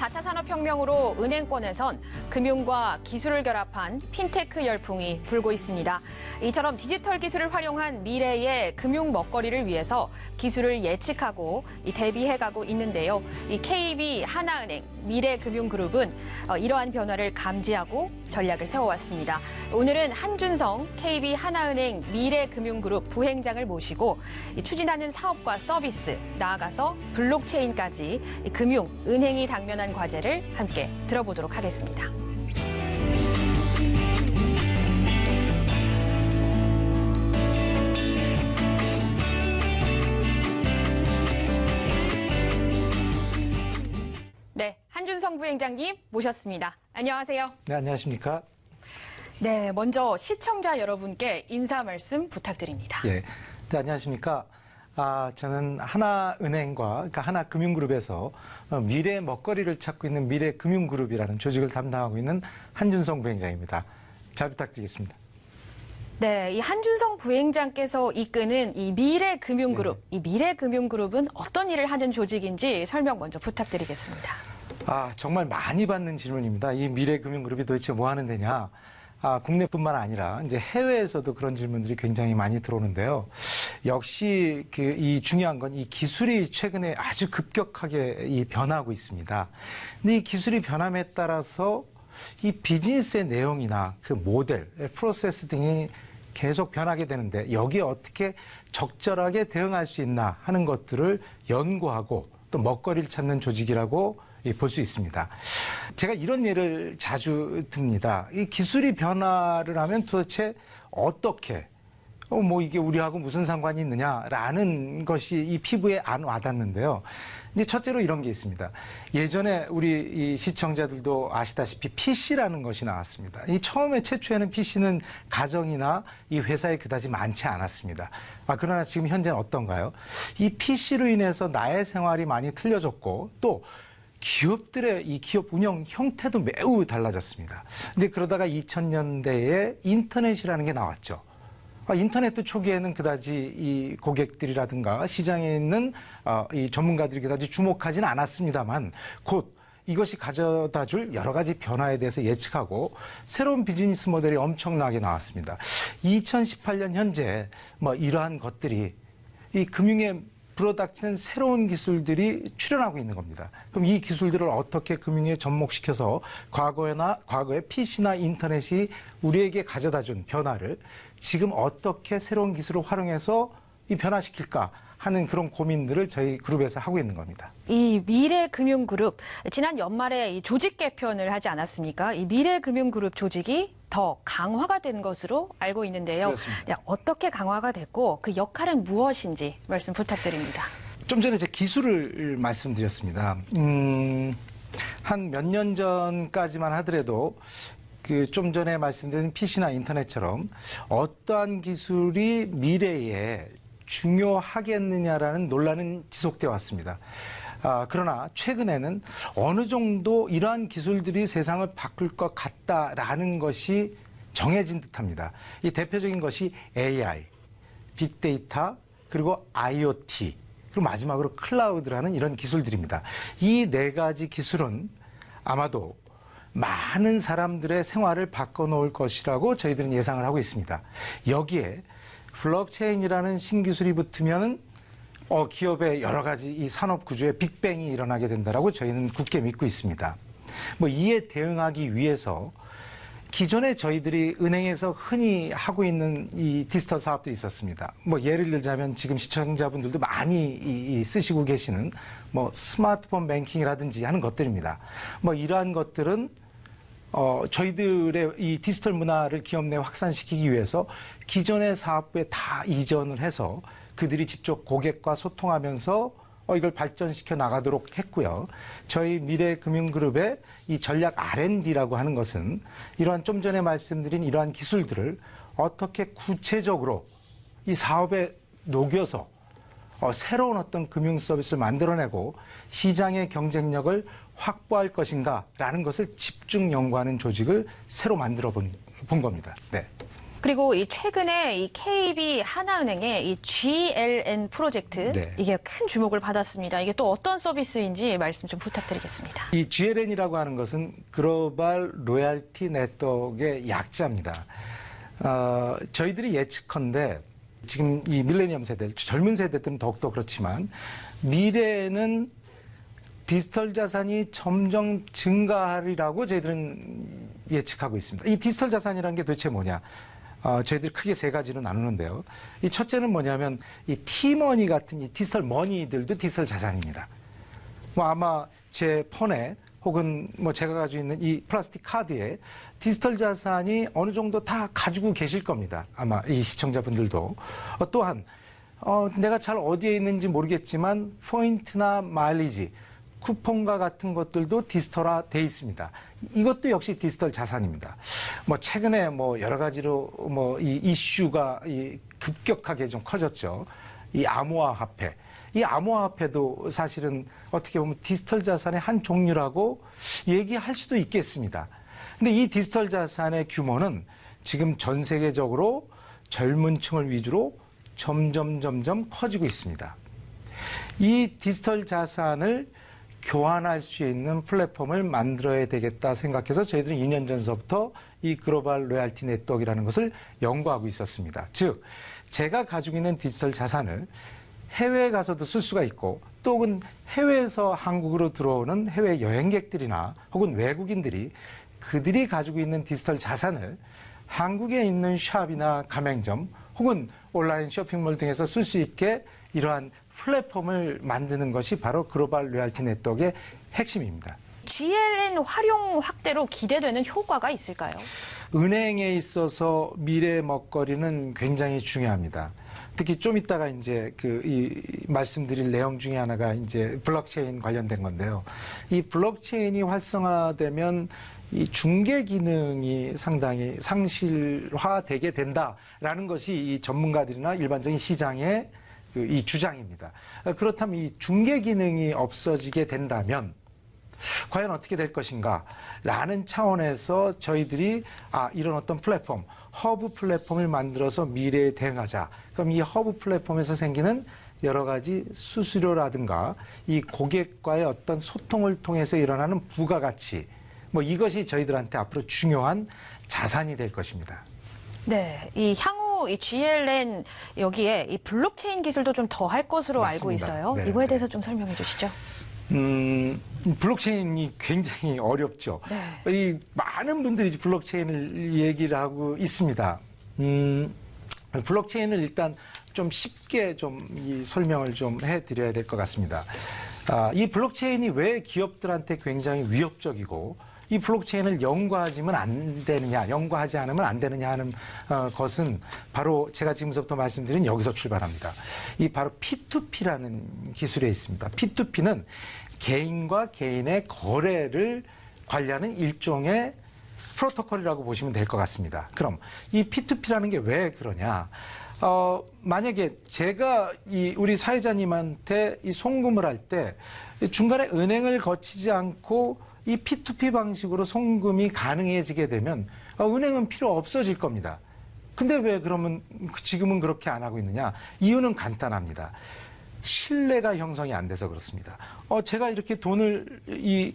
4차 산업혁명으로 은행권에선 금융과 기술을 결합한 핀테크 열풍이 불고 있습니다. 이처럼 디지털 기술을 활용한 미래의 금융 먹거리를 위해서 기술을 예측하고 대비해가고 있는데요. 이 KB 하나은행 미래금융그룹은 이러한 변화를 감지하고 전략을 세워왔습니다. 오늘은 한준성 KB 하나은행 미래금융그룹 부행장을 모시고 추진하는 사업과 서비스, 나아가서 블록체인까지 금융, 은행이 당면한 과제를 함께 들어보도록 하겠습니다. 네, 한준성 부행장님 모셨습니다. 안녕하세요. 네, 안녕하십니까? 네, 먼저 시청자 여러분께 인사 말씀 부탁드립니다. 예, 네, 안녕하십니까? 저는 하나은행과, 그러니까 하나금융그룹에서 미래 먹거리를 찾고 있는 미래금융그룹이라는 조직을 담당하고 있는 한준성 부행장입니다. 잘 부탁드리겠습니다. 네, 이 한준성 부행장께서 이끄는 이 미래금융그룹, 이 미래금융그룹은 어떤 일을 하는 조직인지 설명 먼저 부탁드리겠습니다. 정말 많이 받는 질문입니다. 이 미래금융그룹이 도대체 뭐 하는 데냐? 국내뿐만 아니라 이제 해외에서도 그런 질문들이 굉장히 많이 들어오는데요. 역시 이 중요한 건 이 기술이 최근에 아주 급격하게 변하고 있습니다. 근데 이 기술이 변함에 따라서 이 비즈니스의 내용이나 그 모델, 프로세스 등이 계속 변하게 되는데 여기에 어떻게 적절하게 대응할 수 있나 하는 것들을 연구하고 또 먹거리를 찾는 조직이라고 볼 수 있습니다. 제가 이런 예를 자주 듭니다. 이 기술이 변화를 하면 도대체 어떻게, 이게 우리하고 무슨 상관이 있느냐라는 것이 이 피부에 안 와닿는데요. 이제 첫째로 이런 게 있습니다. 예전에 우리 이 시청자들도 아시다시피 PC라는 것이 나왔습니다. 이 처음에 최초에는 PC는 가정이나 이 회사에 그다지 많지 않았습니다. 그러나 지금 현재는 어떤가요? 이 PC로 인해서 나의 생활이 많이 틀려졌고 또 기업들의 이 기업 운영 형태도 매우 달라졌습니다. 이제 그러다가 2000년대에 인터넷이라는 게 나왔죠. 인터넷도 초기에는 그다지 이 고객들이라든가 시장에 있는 이 전문가들이 그다지 주목하지는 않았습니다만 곧 이것이 가져다 줄 여러 가지 변화에 대해서 예측하고 새로운 비즈니스 모델이 엄청나게 나왔습니다. 2018년 현재 이러한 것들이 이 금융의 불어닥치는 새로운 기술들이 출현하고 있는 겁니다. 그럼 이 기술들을 어떻게 금융에 접목시켜서 과거의 PC나 인터넷이 우리에게 가져다 준 변화를 지금 어떻게 새로운 기술을 활용해서 이 변화시킬까 하는 그런 고민들을 저희 그룹에서 하고 있는 겁니다. 이 미래금융그룹, 지난 연말에 이 조직 개편을 하지 않았습니까? 이 미래금융그룹 조직이 더 강화가 된 것으로 알고 있는데요. 네, 어떻게 강화가 됐고 그 역할은 무엇인지 말씀 부탁드립니다. 좀 전에 제 기술을 말씀드렸습니다. 한 몇 년 전까지만 하더라도 좀 전에 말씀드린 PC나 인터넷처럼 어떠한 기술이 미래에 중요하겠느냐라는 논란은 지속되어 왔습니다. 그러나 최근에는 어느 정도 이러한 기술들이 세상을 바꿀 것 같다라는 것이 정해진 듯합니다. 이 대표적인 것이 AI, 빅데이터, 그리고 IoT, 그리고 마지막으로 클라우드라는 이런 기술들입니다. 이 네 가지 기술은 아마도 많은 사람들의 생활을 바꿔놓을 것이라고 저희들은 예상을 하고 있습니다. 여기에 블록체인이라는 신기술이 붙으면 기업의 여러 가지 이 산업 구조에 빅뱅이 일어나게 된다라고 저희는 굳게 믿고 있습니다. 이에 대응하기 위해서 기존에 저희들이 은행에서 흔히 하고 있는 이 디지털 사업들이 있었습니다. 예를 들자면 지금 시청자분들도 많이 쓰시고 계시는 스마트폰 뱅킹이라든지 하는 것들입니다. 이러한 것들은 저희들의 이 디지털 문화를 기업 내에 확산시키기 위해서 기존의 사업부에 다 이전을 해서 그들이 직접 고객과 소통하면서 이걸 발전시켜 나가도록 했고요. 저희 미래금융그룹의 이 전략 R&D라고 하는 것은 이러한 좀 전에 말씀드린 이러한 기술들을 어떻게 구체적으로 이 사업에 녹여서 새로운 어떤 금융 서비스를 만들어내고 시장의 경쟁력을 확보할 것인가라는 것을 집중 연구하는 조직을 새로 만들어 본 겁니다. 네. 그리고 이 최근에 이 KB 하나은행의 이 GLN 프로젝트 네. 이게 큰 주목을 받았습니다. 이게 또 어떤 서비스인지 말씀 좀 부탁드리겠습니다. 이 GLN이라고 하는 것은 글로벌 로얄티 네트워크의 약자입니다. 저희들이 예측컨대 지금 이 밀레니엄 세대, 젊은 세대들은 더욱더 그렇지만 미래에는 디지털 자산이 점점 증가하리라고 저희들은 예측하고 있습니다. 이 디지털 자산이라는 게 도대체 뭐냐? 저희들이 크게 세 가지로 나누는데요. 이 첫째는 뭐냐면 이 티머니 같은 이 디지털 머니들도 디지털 자산입니다. 뭐 아마 제 폰에 혹은 뭐 제가 가지고 있는 이 플라스틱 카드에 디지털 자산이 어느 정도 다 가지고 계실 겁니다. 아마 이 시청자분들도. 또한 내가 잘 어디에 있는지 모르겠지만 포인트나 마일리지, 쿠폰과 같은 것들도 디지털화 돼 있습니다. 이것도 역시 디지털 자산입니다. 뭐 최근에 뭐 여러 가지로 뭐 이 이슈가 급격하게 좀 커졌죠. 이 암호화폐. 이 암호화폐도 사실은 어떻게 보면 디지털 자산의 한 종류라고 얘기할 수도 있겠습니다. 근데 이 디지털 자산의 규모는 지금 전 세계적으로 젊은 층을 위주로 점점 커지고 있습니다. 이 디지털 자산을 교환할 수 있는 플랫폼을 만들어야 되겠다 생각해서 저희들은 2년 전서부터 이 글로벌 로얄티 네트워크라는 것을 연구하고 있었습니다. 즉, 제가 가지고 있는 디지털 자산을 해외에 가서도 쓸 수가 있고 또 혹은 해외에서 한국으로 들어오는 해외 여행객들이나 혹은 외국인들이 그들이 가지고 있는 디지털 자산을 한국에 있는 샵이나 가맹점 혹은 온라인 쇼핑몰 등에서 쓸 수 있게 이러한 플랫폼을 만드는 것이 바로 글로벌 로얄티 네트워크의 핵심입니다. GLN 활용 확대로 기대되는 효과가 있을까요? 은행에 있어서 미래 먹거리는 굉장히 중요합니다. 특히 좀 이따가 이제 말씀드릴 내용 중에 하나가 이제 블록체인 관련된 건데요. 이 블록체인이 활성화되면 이 중개 기능이 상당히 상실화되게 된다라는 것이 이 전문가들이나 일반적인 시장의 이 주장입니다. 그렇다면 이 중개 기능이 없어지게 된다면 과연 어떻게 될 것인가 라는 차원에서 저희들이 이런 어떤 플랫폼, 허브 플랫폼을 만들어서 미래에 대응하자. 그럼 이 허브 플랫폼에서 생기는 여러 가지 수수료라든가 이 고객과의 어떤 소통을 통해서 일어나는 부가가치, 뭐 이것이 저희들한테 앞으로 중요한 자산이 될 것입니다. 네, 이 향후 이 GLN 여기에 이 블록체인 기술도 좀 더 할 것으로 맞습니다. 알고 있어요. 네, 이거에 네. 대해서 좀 설명해 주시죠. 블록체인이 굉장히 어렵죠. 네. 이 많은 분들이 블록체인을 얘기를 하고 있습니다. 블록체인을 일단 좀 쉽게 좀 이 설명을 좀 해드려야 될 것 같습니다. 이 블록체인이 왜 기업들한테 굉장히 위협적이고 이 블록체인을 연구하지면 안 되느냐, 연구하지 않으면 안 되느냐 하는 것은 바로 제가 지금부터 말씀드린 여기서 출발합니다. 이 바로 P2P라는 기술에 있습니다. P2P는 개인과 개인의 거래를 관리하는 일종의 프로토콜이라고 보시면 될 것 같습니다. 그럼 이 P2P라는 게 왜 그러냐? 만약에 제가 우리 사회자님한테 이 송금을 할 때 중간에 은행을 거치지 않고 이 P2P 방식으로 송금이 가능해지게 되면 은행은 필요 없어질 겁니다. 근데 왜 그러면 지금은 그렇게 안 하고 있느냐? 이유는 간단합니다. 신뢰가 형성이 안 돼서 그렇습니다. 제가 이렇게 돈을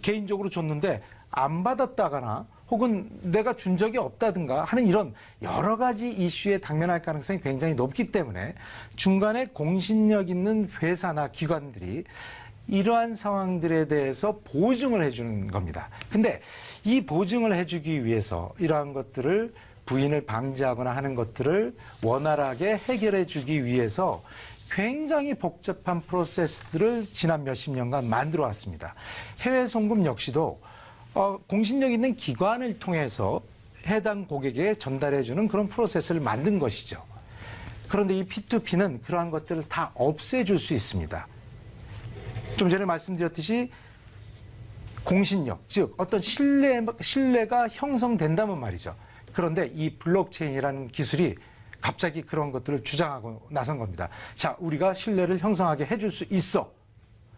개인적으로 줬는데 안 받았다거나 혹은 내가 준 적이 없다든가 하는 이런 여러 가지 이슈에 당면할 가능성이 굉장히 높기 때문에 중간에 공신력 있는 회사나 기관들이 이러한 상황들에 대해서 보증을 해주는 겁니다. 근데 이 보증을 해주기 위해서 이러한 것들을 부인을 방지하거나 하는 것들을 원활하게 해결해 주기 위해서 굉장히 복잡한 프로세스들을 지난 몇십 년간 만들어 왔습니다. 해외 송금 역시도 공신력 있는 기관을 통해서 해당 고객에 전달해 주는 그런 프로세스를 만든 것이죠. 그런데 이 P2P는 그러한 것들을 다 없애줄 수 있습니다. 좀 전에 말씀드렸듯이 공신력, 즉 어떤 신뢰가 형성된다면 말이죠. 그런데 이 블록체인이라는 기술이 갑자기 그런 것들을 주장하고 나선 겁니다. 자, 우리가 신뢰를 형성하게 해줄 수 있어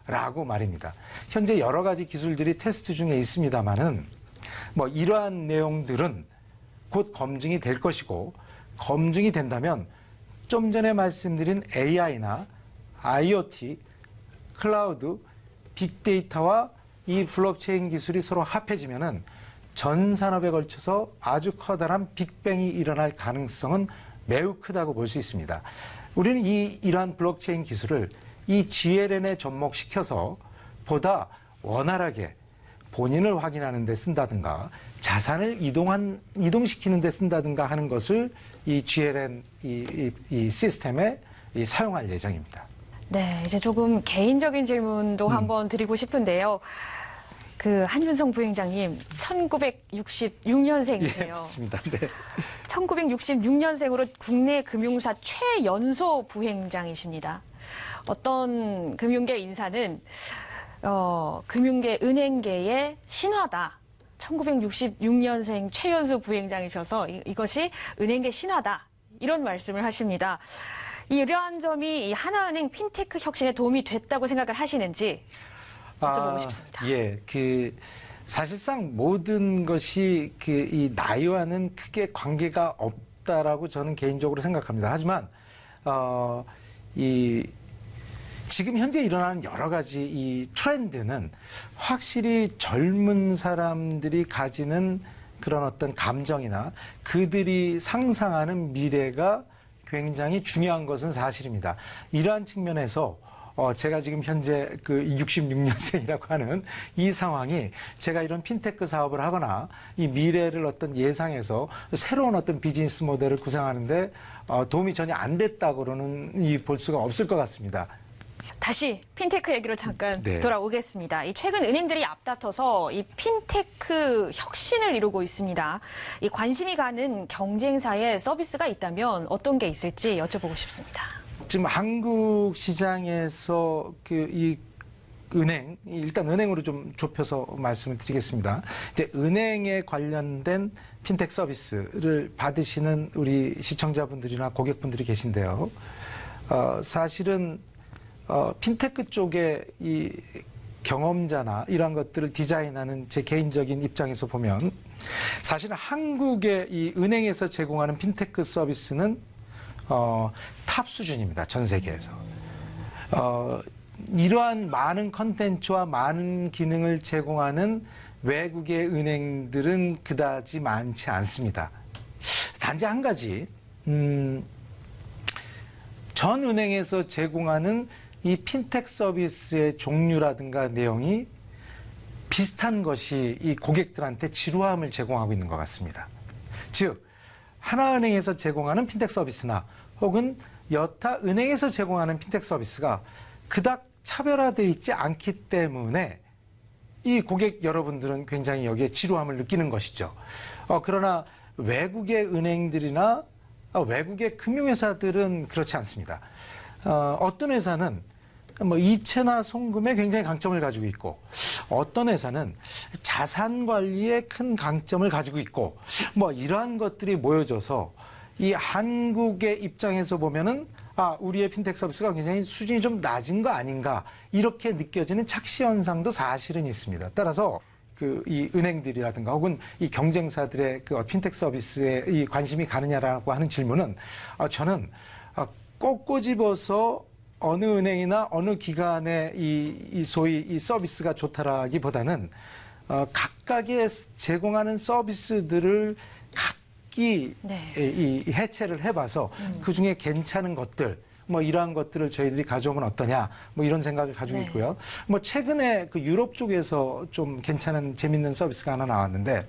라고 말입니다. 현재 여러 가지 기술들이 테스트 중에 있습니다만은 뭐 이러한 내용들은 곧 검증이 될 것이고 검증이 된다면 좀 전에 말씀드린 AI나 IoT, 클라우드, 빅데이터와 이 블록체인 기술이 서로 합해지면은 전 산업에 걸쳐서 아주 커다란 빅뱅이 일어날 가능성은 매우 크다고 볼 수 있습니다. 우리는 이러한 블록체인 기술을 이 GLN에 접목시켜서 보다 원활하게 본인을 확인하는 데 쓴다든가 자산을 이동시키는 데 쓴다든가 하는 것을 이 GLN 이 시스템에 사용할 예정입니다. 네, 이제 조금 개인적인 질문도 한번 드리고 싶은데요. 그 한준성 부회장님 1966년생이세요. 예, 맞습니다. 네. 1966년생으로 국내 금융사 최연소 부회장이십니다. 어떤 금융계 인사는 금융계 은행계의 신화다. 1966년생 최연소 부회장이셔서 이것이 은행계 신화다. 이런 말씀을 하십니다. 이러한 점이 이 하나은행 핀테크 혁신에 도움이 됐다고 생각을 하시는지 여쭤보고 싶습니다. 예, 사실상 모든 것이 이 나이와는 크게 관계가 없다라고 저는 개인적으로 생각합니다. 하지만 지금 현재 일어나는 여러 가지 이 트렌드는 확실히 젊은 사람들이 가지는 그런 어떤 감정이나 그들이 상상하는 미래가 굉장히 중요한 것은 사실입니다. 이러한 측면에서 제가 지금 현재 66년생이라고 하는 이 상황이 제가 이런 핀테크 사업을 하거나 이 미래를 어떤 예상해서 새로운 어떤 비즈니스 모델을 구상하는데 도움이 전혀 안 됐다고는 볼 수가 없을 것 같습니다. 다시 핀테크 얘기로 잠깐 네. 돌아오겠습니다. 최근 은행들이 앞다퉈서 이 핀테크 혁신을 이루고 있습니다. 이 관심이 가는 경쟁사의 서비스가 있다면 어떤 게 있을지 여쭤보고 싶습니다. 지금 한국 시장에서 이 은행, 일단 은행으로 좀 좁혀서 말씀을 드리겠습니다. 이제 은행에 관련된 핀테크 서비스를 받으시는 우리 시청자분들이나 고객분들이 계신데요. 사실은 핀테크 쪽에 이 경험자나 이런 것들을 디자인하는 제 개인적인 입장에서 보면 사실은 한국의 이 은행에서 제공하는 핀테크 서비스는 탑 수준입니다. 전 세계에서. 이러한 많은 컨텐츠와 많은 기능을 제공하는 외국의 은행들은 그다지 많지 않습니다. 단지 한 가지, 전 은행에서 제공하는 이 핀텍 서비스의 종류라든가 내용이 비슷한 것이 이 고객들한테 지루함을 제공하고 있는 것 같습니다. 즉, 하나은행에서 제공하는 핀텍 서비스나 혹은 여타 은행에서 제공하는 핀텍 서비스가 그닥 차별화되어 있지 않기 때문에 이 고객 여러분들은 굉장히 여기에 지루함을 느끼는 것이죠. 그러나 외국의 은행들이나 외국의 금융회사들은 그렇지 않습니다. 어떤 회사는 이체나 송금에 굉장히 강점을 가지고 있고 어떤 회사는 자산 관리에 큰 강점을 가지고 있고 이러한 것들이 모여져서 이 한국의 입장에서 보면은 우리의 핀텍 서비스가 굉장히 수준이 좀 낮은 거 아닌가 이렇게 느껴지는 착시 현상도 사실은 있습니다. 따라서 이 은행들이라든가 혹은 이 경쟁사들의 핀텍 서비스에 이 관심이 가느냐라고 하는 질문은 저는 꼭 꼬집어서 어느 은행이나 어느 기관의 이 소위 이 서비스가 좋다라기보다는 각각의 제공하는 서비스들을 각기 이 해체를 해봐서 그 중에 괜찮은 것들 이러한 것들을 저희들이 가져오면 어떠냐 이런 생각을 가지고 있고요. 최근에 유럽 쪽에서 좀 괜찮은 재밌는 서비스가 하나 나왔는데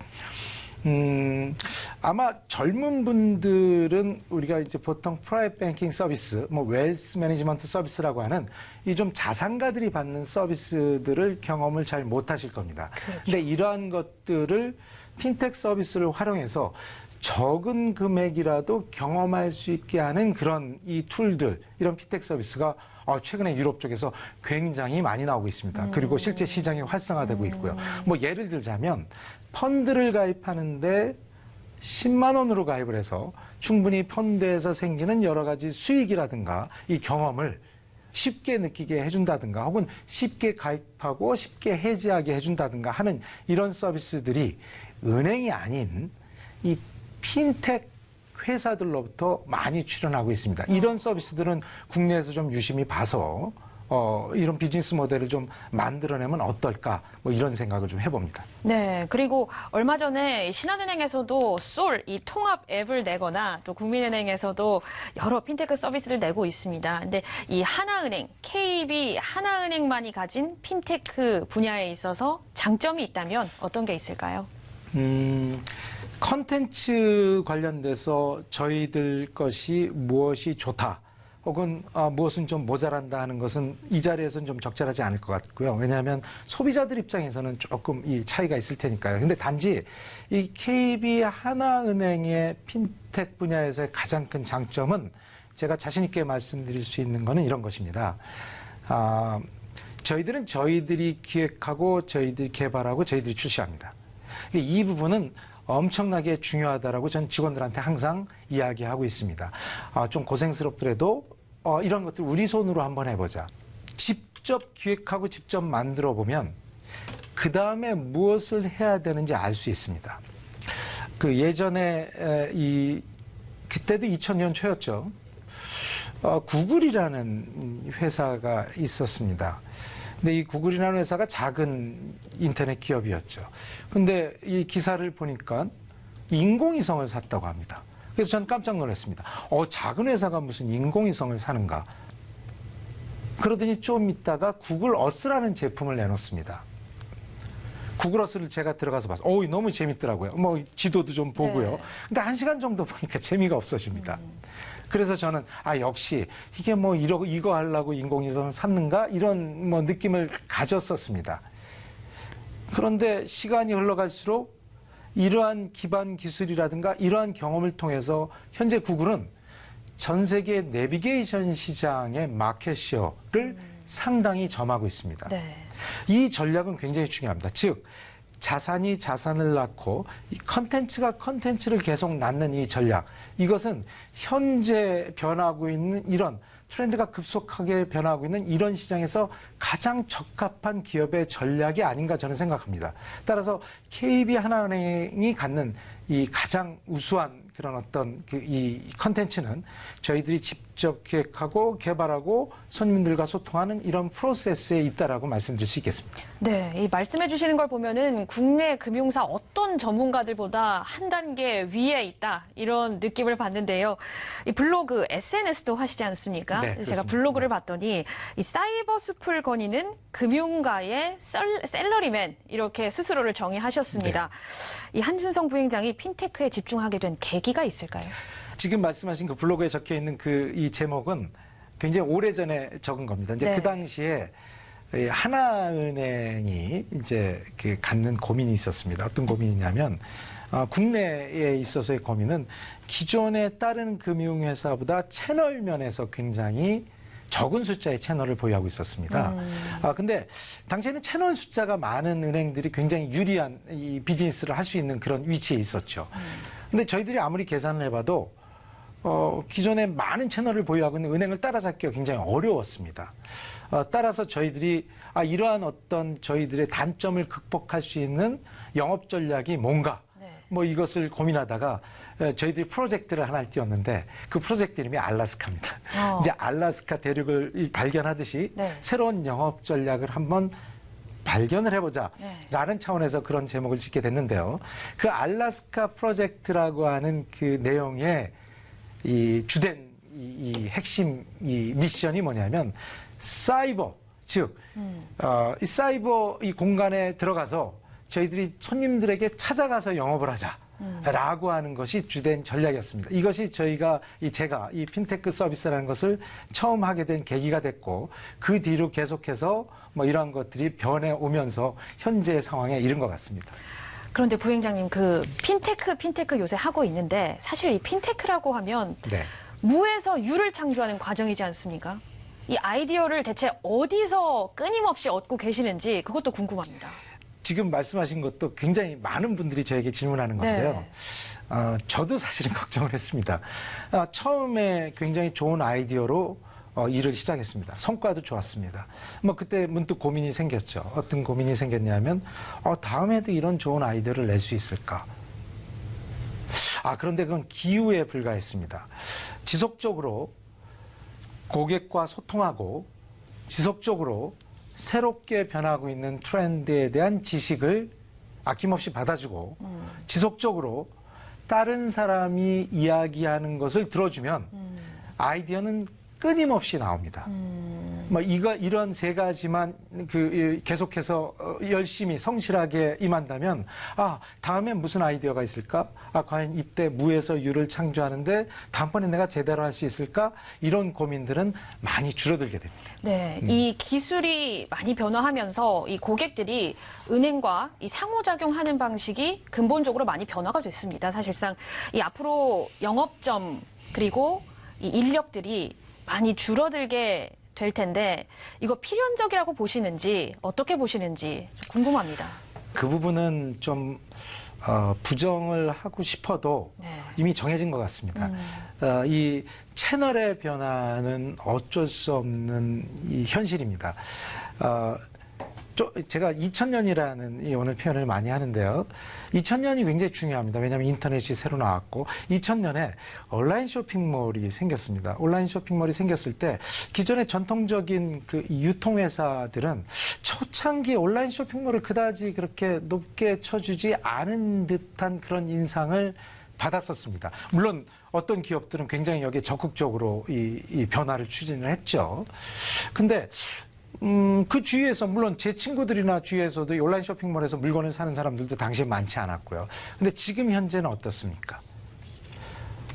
아마 젊은 분들은 우리가 이제 보통 프라이빗 뱅킹 서비스, 웰스 매니지먼트 서비스라고 하는 이 좀 자산가들이 받는 서비스들을 경험을 잘 못하실 겁니다. 그렇죠. 근데 이러한 것들을 핀텍 서비스를 활용해서 적은 금액이라도 경험할 수 있게 하는 그런 이 툴들, 이런 핀텍 서비스가 최근에 유럽 쪽에서 굉장히 많이 나오고 있습니다. 그리고 실제 시장이 활성화되고 있고요. 예를 들자면 펀드를 가입하는데 10만 원으로 가입을 해서 충분히 펀드에서 생기는 여러 가지 수익이라든가 이 경험을 쉽게 느끼게 해준다든가 혹은 쉽게 가입하고 쉽게 해지하게 해준다든가 하는 이런 서비스들이 은행이 아닌 이 핀텍 회사들로부터 많이 출연하고 있습니다. 이런 서비스들은 국내에서 좀 유심히 봐서 이런 비즈니스 모델을 좀 만들어내면 어떨까 뭐 이런 생각을 좀 해봅니다. 네, 그리고 얼마 전에 신한은행에서도 이 통합 앱을 내거나 또 국민은행에서도 여러 핀테크 서비스를 내고 있습니다. 근데 이 하나은행, KB 하나은행만이 가진 핀테크 분야에 있어서 장점이 있다면 어떤 게 있을까요? 컨텐츠 관련돼서 저희들 것이 무엇이 좋다. 혹은 무엇은 좀 모자란다 하는 것은 이 자리에서는 좀 적절하지 않을 것 같고요. 왜냐하면 소비자들 입장에서는 조금 이 차이가 있을 테니까요. 근데 단지 이 KB 하나은행의 핀텍 분야에서의 가장 큰 장점은 제가 자신 있게 말씀드릴 수 있는 것은 이런 것입니다. 저희들은 저희들이 기획하고 저희들이 개발하고 저희들이 출시합니다. 이 부분은 엄청나게 중요하다라고 전 직원들한테 항상 이야기하고 있습니다. 좀 고생스럽더라도 이런 것들 우리 손으로 한번 해보자. 직접 기획하고 직접 만들어 보면 그 다음에 무엇을 해야 되는지 알 수 있습니다. 그 예전에 그때도 2000년 초였죠. 구글이라는 회사가 있었습니다. 근데 이 구글이라는 회사가 작은 인터넷 기업이었죠. 근데 이 기사를 보니까 인공위성을 샀다고 합니다. 그래서 저는 깜짝 놀랐습니다. 작은 회사가 무슨 인공위성을 사는가. 그러더니 좀 있다가 구글 어스라는 제품을 내놓습니다. 구글 어스를 제가 들어가서 봤어요. 너무 재밌더라고요. 뭐 지도도 좀 보고요. 네. 근데 1시간 정도 보니까 재미가 없어집니다. 그래서 저는 역시 이게 뭐 이거 하려고 인공위성을 샀는가 이런 뭐 느낌을 가졌었습니다. 그런데 시간이 흘러갈수록 이러한 기반 기술이라든가 이러한 경험을 통해서 현재 구글은 전 세계 내비게이션 시장의 마켓시어를 상당히 점하고 있습니다. 네. 이 전략은 굉장히 중요합니다. 즉 자산이 자산을 낳고 이 컨텐츠가 컨텐츠를 계속 낳는 이 전략, 이것은 현재 변하고 있는 이런 트렌드가 급속하게 변하고 있는 이런 시장에서 가장 적합한 기업의 전략이 아닌가 저는 생각합니다. 따라서 KB 하나은행이 갖는 이 가장 우수한 그런 어떤 이 컨텐츠는 저희들이 직접 기획하고 개발하고 손님들과 소통하는 이런 프로세스에 있다라고 말씀드릴 수 있겠습니다. 네, 이 말씀해 주시는 걸 보면은 국내 금융사 어떤 전문가들보다 한 단계 위에 있다 이런 느낌을 받는데요. 이 블로그, SNS도 하시지 않습니까? 네, 제가 그렇습니다. 블로그를 봤더니 이 사이버 숲을 거니는 금융가의 셀러리맨 이렇게 스스로를 정의하셨습니다. 이 한준성 부행장이 핀테크에 집중하게 된 계기가 있을까요? 지금 말씀하신 그 블로그에 적혀 있는 이 제목은 굉장히 오래전에 적은 겁니다. 이제 네. 그 당시에 하나은행이 이제 갖는 고민이 있었습니다. 어떤 고민이냐면 국내에 있어서의 고민은 기존에 다른 금융회사보다 채널 면에서 굉장히 적은 숫자의 채널을 보유하고 있었습니다. 근데 당시에는 채널 숫자가 많은 은행들이 굉장히 유리한 이 비즈니스를 할 수 있는 그런 위치에 있었죠. 근데 저희들이 아무리 계산을 해봐도 기존에 많은 채널을 보유하고 있는 은행을 따라잡기가 굉장히 어려웠습니다. 따라서 저희들이 이러한 어떤 저희들의 단점을 극복할 수 있는 영업 전략이 뭔가 뭐 이것을 고민하다가 저희들이 프로젝트를 하나를 띄웠는데 그 프로젝트 이름이 알라스카입니다. 이제 알라스카 대륙을 발견하듯이 네. 새로운 영업 전략을 한번 발견을 해보자라는 차원에서 그런 제목을 짓게 됐는데요. 그 알라스카 프로젝트라고 하는 그 내용의 이 주된 이 핵심 이 미션이 뭐냐면 사이버, 즉 이 사이버 이 공간에 들어가서 저희들이 손님들에게 찾아가서 영업을 하자라고 하는 것이 주된 전략이었습니다. 이것이 제가 이 핀테크 서비스라는 것을 처음 하게 된 계기가 됐고 그 뒤로 계속해서 뭐 이러한 것들이 변해오면서 현재 상황에 이른 것 같습니다. 그런데 부행장님, 핀테크 요새 하고 있는데 사실 이 핀테크라고 하면 네. 무에서 유를 창조하는 과정이지 않습니까? 이 아이디어를 대체 어디서 끊임없이 얻고 계시는지 그것도 궁금합니다. 지금 말씀하신 것도 굉장히 많은 분들이 저에게 질문하는 건데요. 저도 사실은 걱정을 했습니다. 처음에 굉장히 좋은 아이디어로 일을 시작했습니다. 성과도 좋았습니다. 뭐 그때 문득 고민이 생겼죠. 어떤 고민이 생겼냐면 다음에도 이런 좋은 아이디어를 낼 수 있을까? 그런데 그건 기우에 불과했습니다. 지속적으로 고객과 소통하고 지속적으로 새롭게 변하고 있는 트렌드에 대한 지식을 아낌없이 받아주고 지속적으로 다른 사람이 이야기하는 것을 들어주면 아이디어는 끊임없이 나옵니다. 이런 세 가지만 계속해서 열심히 성실하게 임한다면 다음엔 무슨 아이디어가 있을까? 과연 이때 무에서 유를 창조하는데 다음번에 내가 제대로 할 수 있을까? 이런 고민들은 많이 줄어들게 됩니다. 네, 이 기술이 많이 변화하면서 이 고객들이 은행과 이 상호작용하는 방식이 근본적으로 많이 변화가 됐습니다. 사실상 이 앞으로 영업점 그리고 이 인력들이 많이 줄어들게 될 텐데 이거 필연적이라고 보시는지 어떻게 보시는지 좀 궁금합니다. 그 부분은 좀 부정을 하고 싶어도 네. 이미 정해진 것 같습니다. 이 채널의 변화는 어쩔 수 없는 이 현실입니다. 제가 2000년이라는 오늘 표현을 많이 하는데요. 2000년이 굉장히 중요합니다. 왜냐하면 인터넷이 새로 나왔고 2000년에 온라인 쇼핑몰이 생겼습니다. 온라인 쇼핑몰이 생겼을 때 기존의 전통적인 그 유통회사들은 초창기 온라인 쇼핑몰을 그다지 그렇게 높게 쳐주지 않은 듯한 그런 인상을 받았었습니다. 물론 어떤 기업들은 굉장히 여기에 적극적으로 이 변화를 추진을 했죠. 근데 그 주위에서 물론 제 친구들이나 주위에서도 온라인 쇼핑몰에서 물건을 사는 사람들도 당시에 많지 않았고요. 근데 지금 현재는 어떻습니까?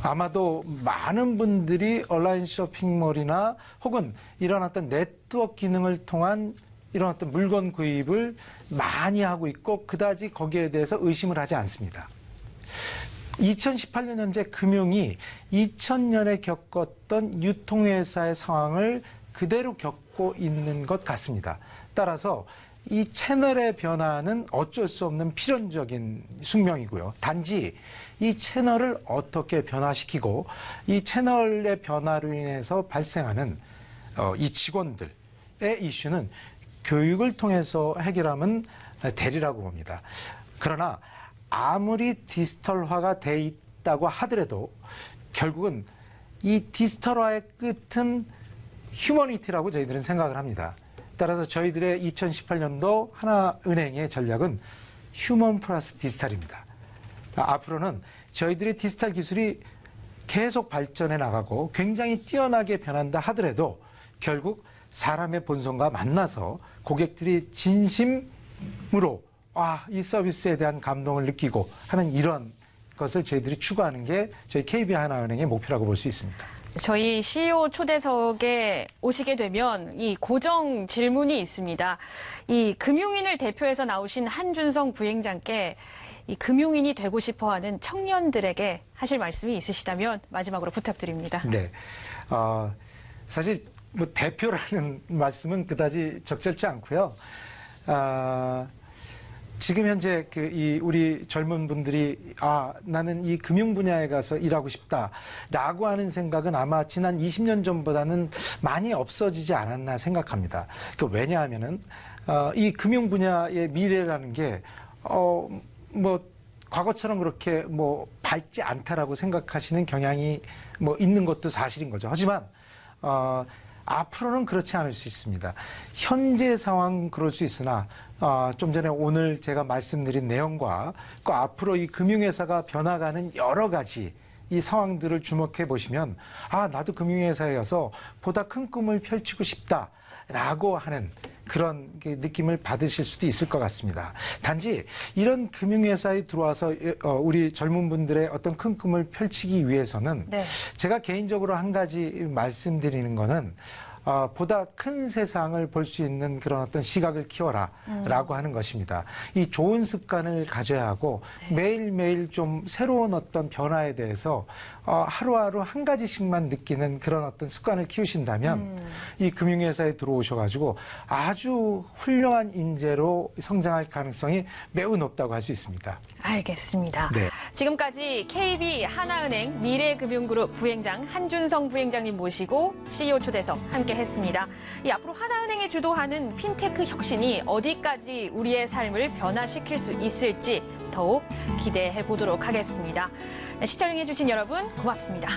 아마도 많은 분들이 온라인 쇼핑몰이나 혹은 이런 어떤 네트워크 기능을 통한 이런 어떤 물건 구입을 많이 하고 있고 그다지 거기에 대해서 의심을 하지 않습니다. 2018년 현재 금융이 2000년에 겪었던 유통회사의 상황을 그대로 겪고 있는 것 같습니다. 따라서 이 채널의 변화는 어쩔 수 없는 필연적인 숙명이고요. 단지 이 채널을 어떻게 변화시키고 이 채널의 변화로 인해서 발생하는 이 직원들의 이슈는 교육을 통해서 해결하면 되리라고 봅니다. 그러나 아무리 디지털화가 돼 있다고 하더라도 결국은 이 디지털화의 끝은 휴머니티라고 저희들은 생각을 합니다. 따라서 저희들의 2018년도 하나은행의 전략은 휴먼 플러스 디지털입니다. 앞으로는 저희들의 디지털 기술이 계속 발전해 나가고 굉장히 뛰어나게 변한다 하더라도 결국 사람의 본성과 만나서 고객들이 진심으로 이 서비스에 대한 감동을 느끼고 하는 이런 것을 저희들이 추구하는 게 저희 KB하나은행의 목표라고 볼 수 있습니다. 저희 CEO 초대석에 오시게 되면 이 고정 질문이 있습니다. 이 금융인을 대표해서 나오신 한준성 부행장께 이 금융인이 되고 싶어하는 청년들에게 하실 말씀이 있으시다면 마지막으로 부탁드립니다. 네, 사실 뭐 대표라는 말씀은 그다지 적절치 않고요. 지금 현재 우리 젊은 분들이 나는 이 금융 분야에 가서 일하고 싶다라고 하는 생각은 아마 지난 20년 전보다는 많이 없어지지 않았나 생각합니다. 왜냐하면은 이 금융 분야의 미래라는 게 과거처럼 그렇게 밝지 않다라고 생각하시는 경향이 있는 것도 사실인 거죠. 하지만 앞으로는 그렇지 않을 수 있습니다. 현재 상황은 그럴 수 있으나 좀 전에 오늘 제가 말씀드린 내용과 그 앞으로 이 금융회사가 변화가는 여러 가지 이 상황들을 주목해 보시면 나도 금융회사에 가서 보다 큰 꿈을 펼치고 싶다라고 하는 그런 느낌을 받으실 수도 있을 것 같습니다. 단지 이런 금융회사에 들어와서 우리 젊은 분들의 어떤 큰 꿈을 펼치기 위해서는 네. 제가 개인적으로 한 가지 말씀드리는 거는 보다 큰 세상을 볼 수 있는 그런 어떤 시각을 키워라 라고 하는 것입니다. 이 좋은 습관을 가져야 하고 매일매일 좀 새로운 어떤 변화에 대해서 하루하루 한 가지씩만 느끼는 그런 어떤 습관을 키우신다면 이 금융회사에 들어오셔가지고 아주 훌륭한 인재로 성장할 가능성이 매우 높다고 할 수 있습니다. 알겠습니다. 네. 지금까지 KB 하나은행 미래금융그룹 부행장 한준성 부행장님 모시고 CEO 초대석 함께 공개했습니다. 이 앞으로 하나은행이 주도하는 핀테크 혁신이 어디까지 우리의 삶을 변화시킬 수 있을지 더욱 기대해 보도록 하겠습니다. 시청해주신 여러분 고맙습니다.